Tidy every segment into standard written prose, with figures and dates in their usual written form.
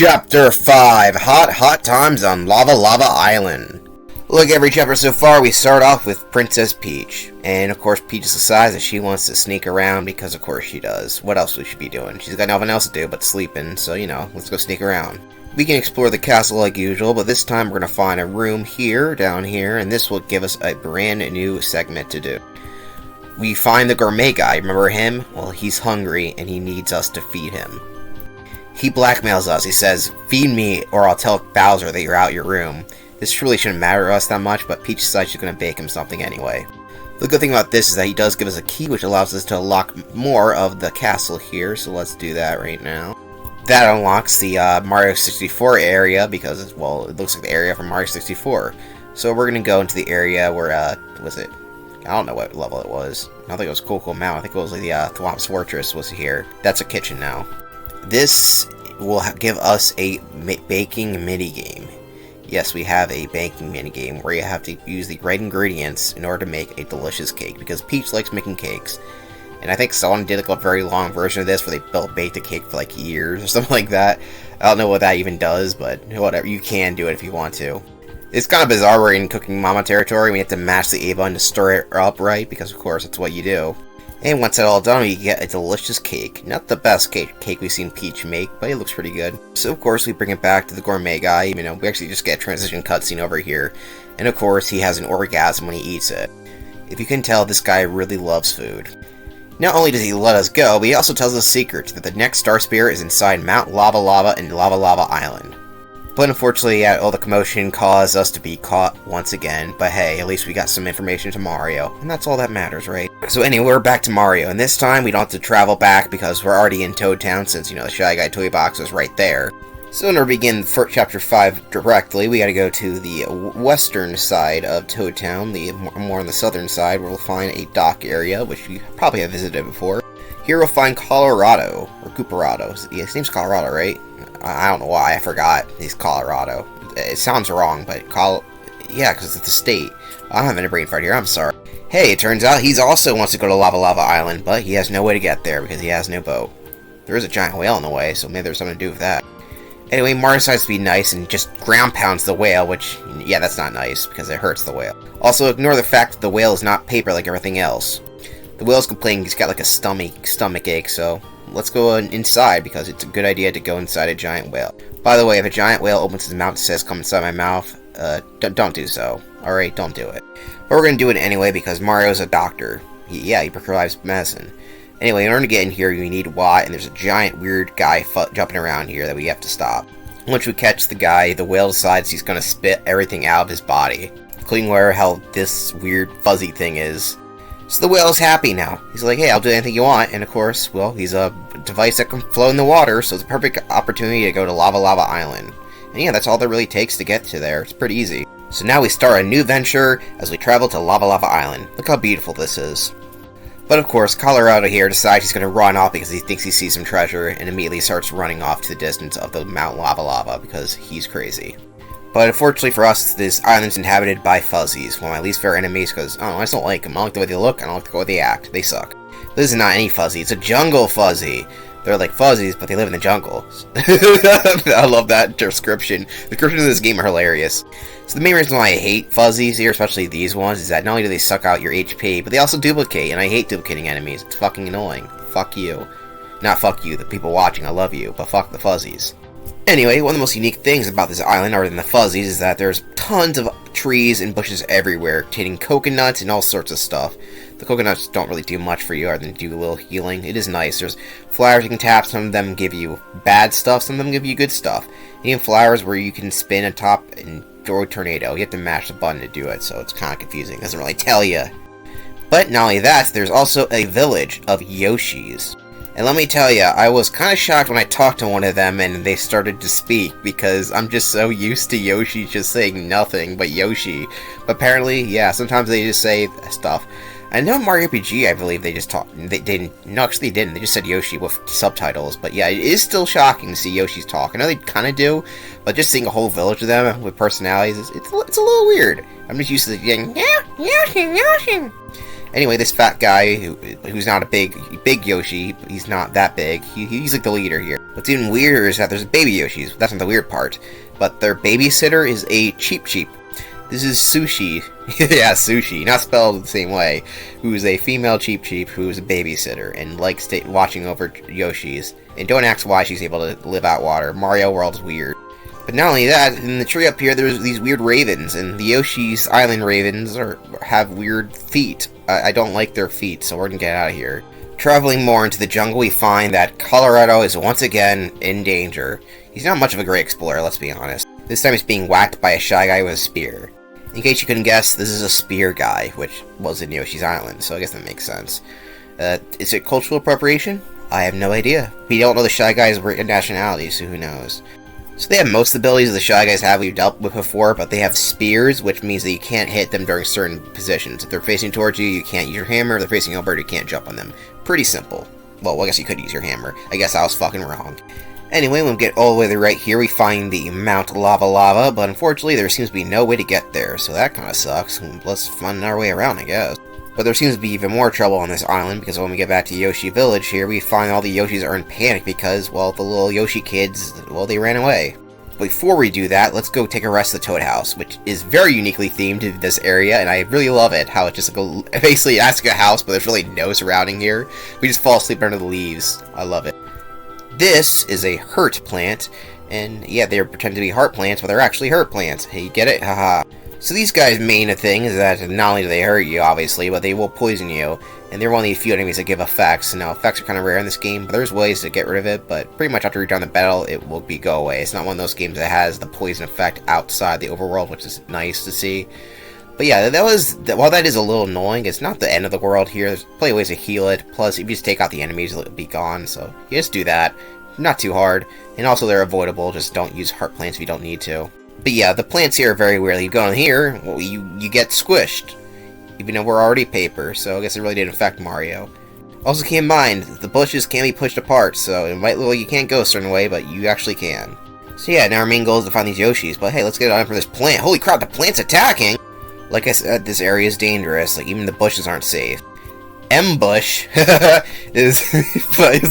Chapter 5, Hot Times on Lava Lava Island. Look, every chapter so far, we start off with Princess Peach. And, of course, Peach decides that she wants to sneak around because, of course, she does. What else would she be doing? She's got nothing else to do but sleeping, so, let's go sneak around. We can explore the castle like usual, but this time we're going to find a room here, down here, and this will give us a brand new segment to do. We find the gourmet guy. Remember him? Well, he's hungry, and he needs us to feed him. He blackmails us. He says, "Feed me, or I'll tell Bowser that you're out your room." This really shouldn't matter to us that much, but Peach decides she's going to bake him something anyway. The good thing about this is that he does give us a key, which allows us to unlock more of the castle here, so let's do that right now. That unlocks the Mario 64 area, because, well, it looks like the area from Mario 64. So we're going to go into the area where, was it? I don't know what level it was. I don't think it was Coco Mountain. I think it was like the Thwomp's Fortress was here. That's a kitchen now. This will give us a baking minigame. Yes, we have a baking minigame where you have to use the right ingredients in order to make a delicious cake, because Peach likes making cakes. And I think someone did like a very long version of this where they baked a cake for like years or something like that. I don't know what that even does, but whatever, you can do it if you want to. It's kind of bizarre we're in Cooking Mama territory. We have to mash the A button to stir it up right, because of course that's what you do. And once it's all done, we get a delicious cake. Not the best cake we've seen Peach make, but it looks pretty good. So of course we bring it back to the gourmet guy. We actually just get a transition cutscene over here. And of course he has an orgasm when he eats it. If you can tell, this guy really loves food. Not only does he let us go, but he also tells us a secret that the next Star Spirit is inside Mount Lava Lava and Lava Lava Island. But unfortunately, all the commotion caused us to be caught once again. But hey, at least we got some information to Mario, and that's all that matters, right? So anyway, we're back to Mario, and this time we don't have to travel back because we're already in Toad Town since, the Shy Guy Toy Box is right there. So in order to begin Chapter 5 directly, we gotta go to the western side of Toad Town, the more on the southern side, where we'll find a dock area, which you probably have visited before. Here we'll find Colorado, or Cooperado. Yeah, his name's Colorado, right? I don't know why, I forgot. He's Colorado. It sounds wrong, but yeah, because it's the state. I don't have any brain fart here, I'm sorry. Hey, it turns out he also wants to go to Lava Lava Island, but he has no way to get there because he has no boat. There is a giant whale in the way, so maybe there's something to do with that. Anyway, Mario decides to be nice and just ground pounds the whale, which, yeah, that's not nice, because it hurts the whale. Also, ignore the fact that the whale is not paper like everything else. The whale's complaining he's got like a stomach ache, so let's go inside, because it's a good idea to go inside a giant whale. By the way, if a giant whale opens his mouth and says, "Come inside my mouth," don't do so. Alright, don't do it. But we're gonna do it anyway, because Mario's a doctor. He prescribes medicine. Anyway, in order to get in here, you need Watt, and there's a giant weird guy jumping around here that we have to stop. Once we catch the guy, the whale decides he's gonna spit everything out of his body, including where hell this weird fuzzy thing is. So the whale's happy now. He's like, "Hey, I'll do anything you want," and of course, well, he's a device that can float in the water, so it's a perfect opportunity to go to Lava Lava Island. And yeah, that's all that really takes to get to there. It's pretty easy. So now we start a new venture as we travel to Lava Lava Island. Look how beautiful this is. But of course, Colorado here decides he's going to run off because he thinks he sees some treasure, and immediately starts running off to the distance of the Mount Lava Lava because he's crazy. But unfortunately for us, this island's inhabited by fuzzies, one of my least favorite enemies, because, I just don't like them. I don't like the way they look, I don't like the way they act. They suck. This is not any fuzzy, it's a jungle fuzzy. They're like fuzzies, but they live in the jungle. I love that description. The descriptions of this game are hilarious. So the main reason why I hate fuzzies here, especially these ones, is that not only do they suck out your HP, but they also duplicate, and I hate duplicating enemies. It's fucking annoying. Fuck you. Not fuck you, the people watching, I love you, but fuck the fuzzies. Anyway, one of the most unique things about this island, other than the fuzzies, is that there's tons of trees and bushes everywhere, containing coconuts and all sorts of stuff. The coconuts don't really do much for you other than do a little healing. It is nice. There's flowers you can tap. Some of them give you bad stuff. Some of them give you good stuff. Even flowers where you can spin on top and throw a tornado. You have to mash the button to do it, so it's kind of confusing. It doesn't really tell you. But not only that, there's also a village of Yoshis. And let me tell you, I was kind of shocked when I talked to one of them and they started to speak, because I'm just so used to Yoshi just saying nothing but Yoshi. But apparently, yeah, sometimes they just say stuff. I know in Mario RPG, I believe they just talked. They didn't. No, actually, they didn't. They just said Yoshi with subtitles. But yeah, it is still shocking to see Yoshi's talk. I know they kind of do, but just seeing a whole village of them with personalities, it's a little weird. I'm just used to getting, yeah, Yoshi, Yoshi. Anyway, this fat guy, who's not a big Yoshi, he's not that big, he's like the leader here. What's even weirder is that there's baby Yoshis. That's not the weird part. But their babysitter is a Cheep Cheep. This is Sushi. Yeah, Sushi, not spelled the same way. Who's a female Cheep Cheep who's a babysitter and likes watching over Yoshis. And don't ask why she's able to live out water. Mario World is weird. But not only that, in the tree up here, there's these weird ravens, and the Yoshi's Island ravens have weird feet. I don't like their feet, so we're gonna get out of here. Traveling more into the jungle, we find that Kolorado is once again in danger. He's not much of a great explorer, let's be honest. This time he's being whacked by a shy guy with a spear. In case you couldn't guess, this is a spear guy, which was in Yoshi's Island, so I guess that makes sense. Is it cultural appropriation? I have no idea. We don't know the Shy Guy's nationality, so who knows. So they have most of the abilities the Shy Guys have we've dealt with before, but they have spears, which means that you can't hit them during certain positions. If they're facing towards you, you can't use your hammer. If they're facing over, you can't jump on them. Pretty simple. Well, I guess you could use your hammer. I guess I was fucking wrong. Anyway, when we get all the way to right here, we find the Mount Lava Lava, but unfortunately there seems to be no way to get there, so that kinda sucks. Let's find our way around, I guess. But there seems to be even more trouble on this island, because when we get back to Yoshi Village here, we find all the Yoshis are in panic because, well, the little Yoshi kids, well, they ran away. Before we do that, let's go take a rest at the Toad House, which is very uniquely themed to this area, and I really love it, how it's just like basically acts like a house, but there's really no surrounding here. We just fall asleep under the leaves. I love it. This is a hurt plant, and yeah, they're pretending to be heart plants, but they're actually hurt plants. Hey, you get it? Haha. So these guys' main thing is that not only do they hurt you, obviously, but they will poison you, and they're one of the few enemies that give effects. Now, effects are kind of rare in this game, but there's ways to get rid of it, but pretty much after you're done the battle, it will go away. It's not one of those games that has the poison effect outside the overworld, which is nice to see. But yeah, while that is a little annoying, it's not the end of the world here. There's plenty of ways to heal it, plus if you just take out the enemies, it'll be gone, so you just do that. Not too hard, and also they're avoidable, just don't use heart plants if you don't need to. But yeah, the plants here are very weird. You go in here, well, you get squished. Even though we're already paper, so I guess it really didn't affect Mario. Also keep in mind, the bushes can be pushed apart, so it might look like you can't go a certain way, but you actually can. So yeah, now our main goal is to find these Yoshis, but hey, let's get on for this plant. Holy crap, the plant's attacking! Like I said, this area is dangerous, like even the bushes aren't safe. Ambush is...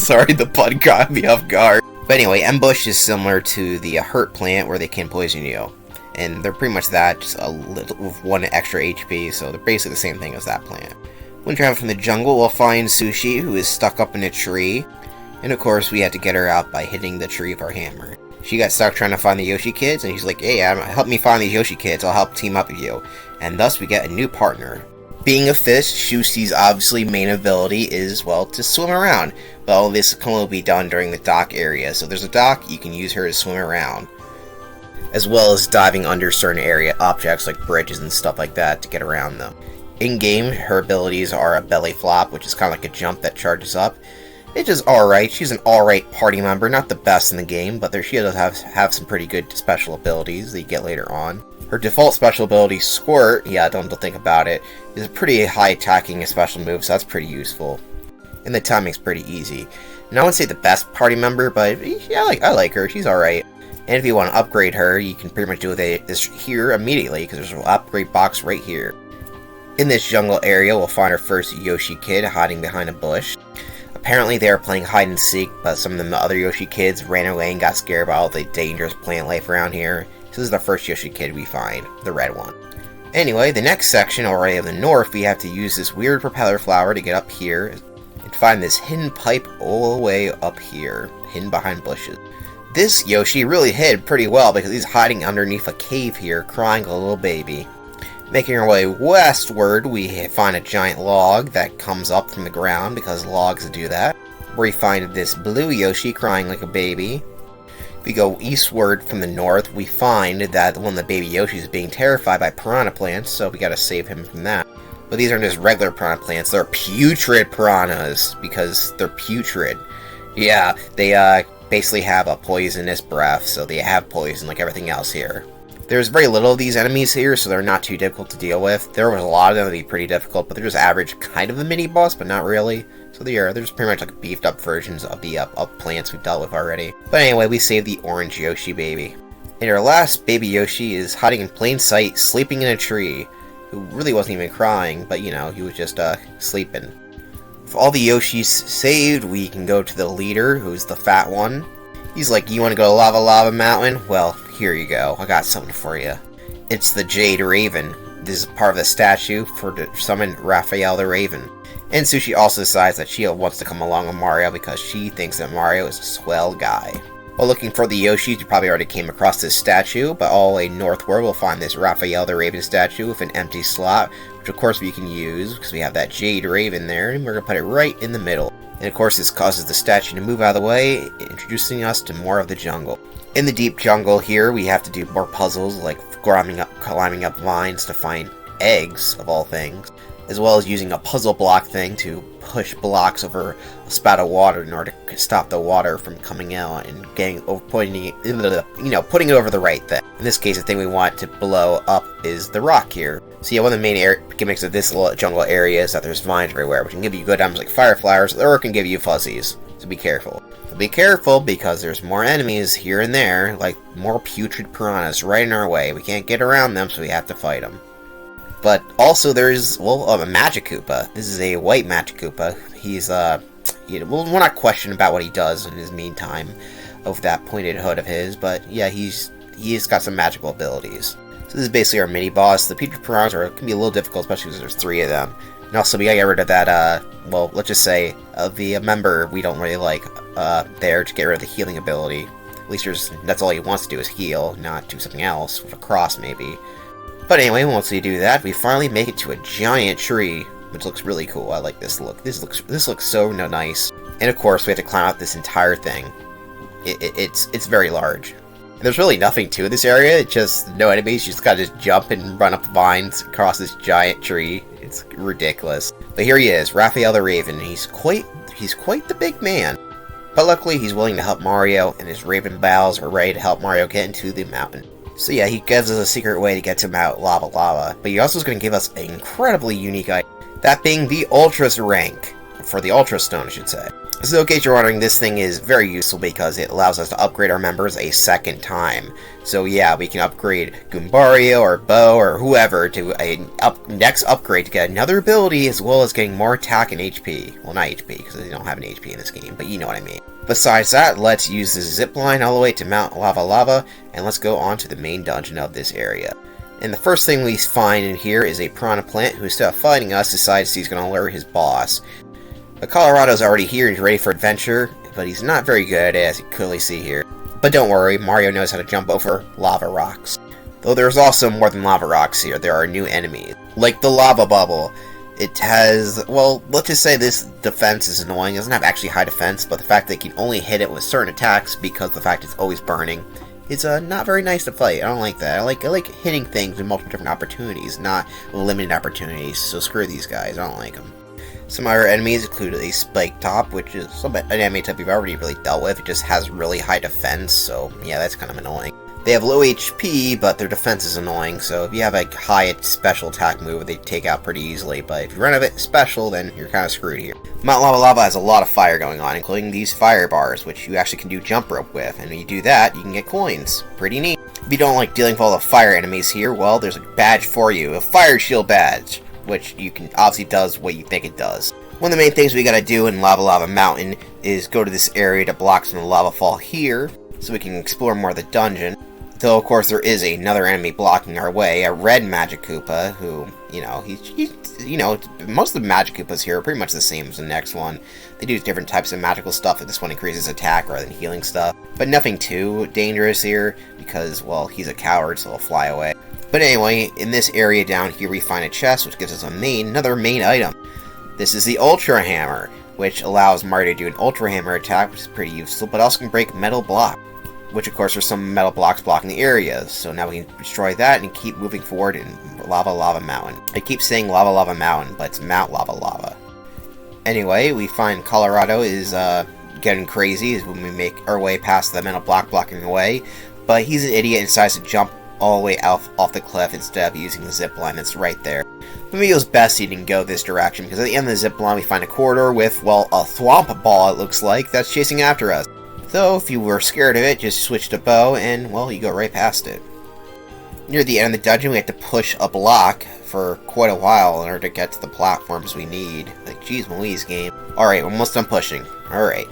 sorry, the pun caught me off guard. But anyway, Ambush is similar to the hurt plant where they can poison you. And they're pretty much that, just a little with 1 extra HP, so they're basically the same thing as that plant. When traveling from the jungle, we'll find Sushi, who is stuck up in a tree. And of course, we have to get her out by hitting the tree with our hammer. She got stuck trying to find the Yoshi kids, and she's like, hey, help me find these Yoshi kids, I'll help team up with you. And thus we get a new partner. Being a fish, Sushi's obviously main ability is, well, to swim around. But all this can only be done during the dock area, so there's a dock, you can use her to swim around. As well as diving under certain area objects like bridges and stuff like that to get around them. In-game, her abilities are a belly flop, which is kind of like a jump that charges up. It's just alright, she's an alright party member, not the best in the game, but she does have some pretty good special abilities that you get later on. Her default special ability, Squirt, yeah, don't think about it, is a pretty high attacking special move, so that's pretty useful. And the timing's pretty easy. And I wouldn't say the best party member, but yeah, I like her, she's alright. And if you want to upgrade her, you can pretty much do this here immediately, because there's an upgrade box right here. In this jungle area, we'll find our first Yoshi kid hiding behind a bush. Apparently they are playing hide and seek, but some of the other Yoshi kids ran away and got scared about all the dangerous plant life around here. So this is the first Yoshi kid we find, the red one. Anyway, the next section, already of the north, we have to use this weird propeller flower to get up here and find this hidden pipe all the way up here, hidden behind bushes. This Yoshi really hid pretty well because he's hiding underneath a cave here, crying like a little baby. Making our way westward, we find a giant log that comes up from the ground because logs do that. Where we find this blue Yoshi crying like a baby. If we go eastward from the north, we find that one of the baby Yoshis is being terrified by piranha plants, so we gotta save him from that. But these aren't just regular piranha plants, they're putrid piranhas, because they're putrid. Yeah, they basically have a poisonous breath, so they have poison like everything else here. There's very little of these enemies here, so they're not too difficult to deal with. There was a lot of them that would be pretty difficult, but they're just average kind of a mini-boss, but not really. So they're just pretty much like beefed up versions of the plants we've dealt with already. But anyway, we saved the orange Yoshi baby. And our last baby Yoshi is hiding in plain sight, sleeping in a tree. who really wasn't even crying, but you know, he was just sleeping. With all the Yoshis saved, we can go to the leader, who's the fat one. He's like, you want to go to Lava Lava Mountain? Well, here you go. I got something for you. It's the Jade Raven. This is part of the statue for to summon Raphael the Raven. And Sushi also decides that she wants to come along with Mario because she thinks that Mario is a swell guy. While looking for the Yoshis, you probably already came across this statue, but all the way northward we'll find this Raphael the Raven statue with an empty slot, which of course we can use because we have that Jade Raven there, and we're going to put it right in the middle. And of course this causes the statue to move out of the way, introducing us to more of the jungle. In the deep jungle here, we have to do more puzzles like climbing up vines to find eggs, of all things, as well as using a puzzle block thing to push blocks over a spout of water in order to stop the water from coming out and putting it over the right thing. In this case, the thing we want to blow up is the rock here. So yeah, one of the main gimmicks of this little jungle area is that there's vines everywhere, which can give you good items like fire flowers, or it can give you fuzzies. So be careful. But be careful because there's more enemies here and there, like more putrid piranhas right in our way. We can't get around them, so we have to fight them. But also there's, well, a Magikoopa. This is a white Magikoopa. He's, we're not questioning about what he does in his meantime of that pointed hood of his, but yeah, he's got some magical abilities. So this is basically our mini-boss. The putrid piranhas can be a little difficult, especially because there's 3 of them. And also we gotta get rid of that, well, let's just say, the member we don't really like, there to get rid of the healing ability. At least that's all he wants to do is heal, not do something else, with a cross maybe. But anyway, once we do that, we finally make it to a giant tree, which looks really cool. I like this look. This looks so nice. And of course, we have to climb out this entire thing. It's very large. And there's really nothing to this area. It's just no enemies. You just gotta jump and run up the vines across this giant tree. It's ridiculous. But here he is, Raphael the Raven. He's quite the big man. But luckily, he's willing to help Mario, and his Raven Bows are ready to help Mario get into the mountain. So yeah, he gives us a secret way to get to Mount Lava Lava, but he also is going to give us an incredibly unique item, that being the Ultra rank, for the Ultra Stone I should say. So in case you're wondering, this thing is very useful because it allows us to upgrade our members a second time. So yeah, we can upgrade Goombario or Bo or whoever to a next upgrade to get another ability as well as getting more attack and HP. Well, not HP because they don't have an HP in this game, but you know what I mean. Besides that, let's use the zip line all the way to Mount Lava Lava, and let's go on to the main dungeon of this area. And the first thing we find in here is a piranha plant who, instead of fighting us, decides he's going to lure his boss. But Colorado's already here and he's ready for adventure, but he's not very good at it, as you clearly see here. But don't worry, Mario knows how to jump over lava rocks. Though there's also more than lava rocks here, there are new enemies, like the lava bubble. It has, well, let's just say this defense is annoying. It doesn't have actually high defense, but the fact that you can only hit it with certain attacks because the fact it's always burning is not very nice to fight. I don't like that. I like hitting things in multiple different opportunities, not limited opportunities, so screw these guys. I don't like them. Some other enemies include a Spike Top, which is an enemy type we've already really dealt with. It just has really high defense, so yeah, that's kind of annoying. They have low HP, but their defense is annoying, so if you have a high special attack move, they take out pretty easily, but if you run out of it special, then you're kind of screwed here. Mount Lava Lava has a lot of fire going on, including these fire bars, which you actually can do jump rope with, and when you do that, you can get coins. Pretty neat. If you don't like dealing with all the fire enemies here, well, there's a badge for you, a Fire Shield badge, which you can obviously does what you think it does. One of the main things we gotta do in Lava Lava Mountain is go to this area to block some of the lava fall here, so we can explore more of the dungeon. Though, of course, there is another enemy blocking our way, a red Magikoopa, who, most of the Magikoopas here are pretty much the same as the next one. They do different types of magical stuff, and this one increases attack rather than healing stuff. But nothing too dangerous here, because, well, he's a coward, so he'll fly away. But anyway, in this area down here, we find a chest, which gives us another main item. This is the Ultra Hammer, which allows Mario to do an Ultra Hammer attack, which is pretty useful, but also can break metal blocks. Which, of course, there's some metal blocks blocking the areas, so now we can destroy that and keep moving forward in Lava Lava Mountain. I keep saying Lava Lava Mountain, but it's Mount Lava Lava. Anyway, we find Colorado is getting crazy as when we make our way past the metal block blocking the way, but he's an idiot and decides to jump all the way off the cliff instead of using the zip line that's right there. Maybe it was best he didn't go this direction, because at the end of the zip line we find a corridor with, well, a thwomp ball, it looks like, that's chasing after us. Though, if you were scared of it, just switch to Bo, and, well, you go right past it. Near the end of the dungeon, we have to push a block for quite a while in order to get to the platforms we need. Like, geez Louise, game. Alright, we're almost done pushing. Alright.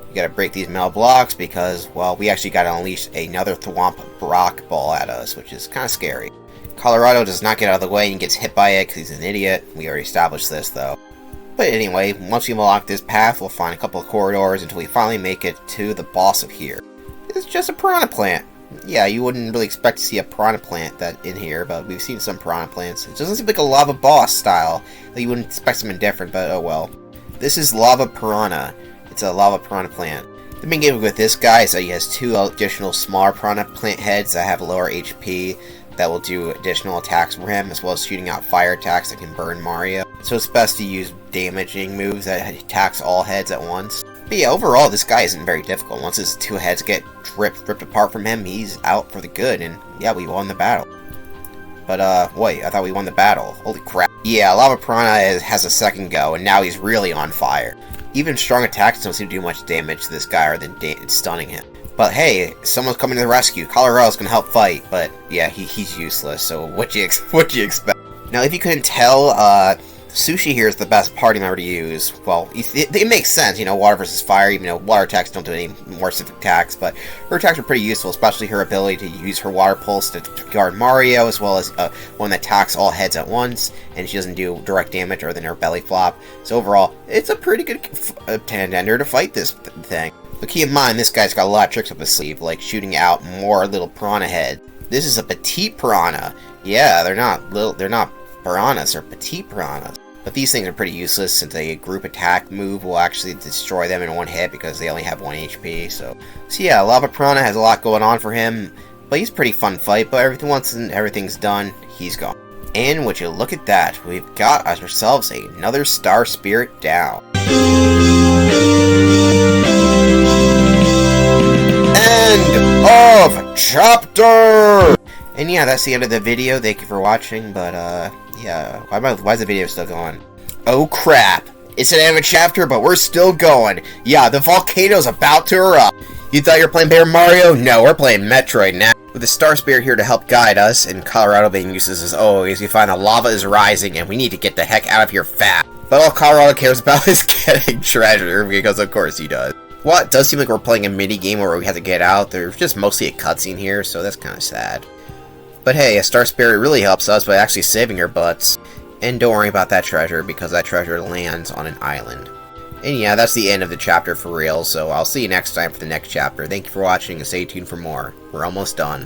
We gotta break these metal blocks because, well, we actually gotta unleash another Thwomp Brock ball at us, which is kind of scary. Colorado does not get out of the way and gets hit by it because he's an idiot. We already established this, though. But anyway, once we unlock this path, we'll find a couple of corridors until we finally make it to the boss of here. It's just a piranha plant. Yeah, you wouldn't really expect to see a piranha plant that in here, but we've seen some piranha plants. It doesn't seem like a lava boss style. You wouldn't expect something different, but oh well. This is Lava Piranha. It's a lava piranha plant. The main gimmick with this guy is that he has 2 additional smaller piranha plant heads that have lower HP that will do additional attacks for him, as well as shooting out fire attacks that can burn Mario. So it's best to use damaging moves that attacks all heads at once. But yeah, overall, this guy isn't very difficult. Once his 2 heads get ripped apart from him, he's out for the good, and yeah, we won the battle. But, wait, I thought we won the battle. Holy crap. Yeah, Lava Piranha has a second go, and now he's really on fire. Even strong attacks don't seem to do much damage to this guy other than stunning him. But hey, someone's coming to the rescue. Colorado's gonna help fight, but yeah, he's useless, so what'd you expect? Now, if you couldn't tell, Sushi here is the best party member to use. Well, it makes sense, you know, water versus fire, even though water attacks don't do any more specific attacks, but her attacks are pretty useful, especially her ability to use her water pulse to guard Mario, as well as one that attacks all heads at once, and she doesn't do direct damage other than her belly flop. So overall, it's a pretty good contender to fight this thing. But keep in mind, this guy's got a lot of tricks up his sleeve, like shooting out more little piranha heads. This is a petite piranha. Yeah, they're not piranhas, they're petite piranhas. But these things are pretty useless since a group attack move will actually destroy them in one hit because they only have 1 HP. So yeah, Lava Piranha has a lot going on for him, but he's a pretty fun fight. But once everything's done, he's gone. And would you look at that, we've got ourselves another Star Spirit down. End of chapter! And yeah, that's the end of the video. Thank you for watching, but yeah, why is the video still going? Oh crap! It's an end of a chapter, but we're still going. Yeah, the volcano's about to erupt. You thought you were playing Paper Mario? No, we're playing Metroid now. With the Star Spirit here to help guide us, and Colorado being useless as always, we find the lava is rising, and we need to get the heck out of here fast. But all Colorado cares about is getting treasure, because of course he does. Well, it does seem like we're playing a mini-game where we have to get out. There's just mostly a cutscene here, so that's kind of sad. But hey, a Star Spirit really helps us by actually saving our butts. And don't worry about that treasure, because that treasure lands on an island. And yeah, that's the end of the chapter for real, so I'll see you next time for the next chapter. Thank you for watching, and stay tuned for more. We're almost done.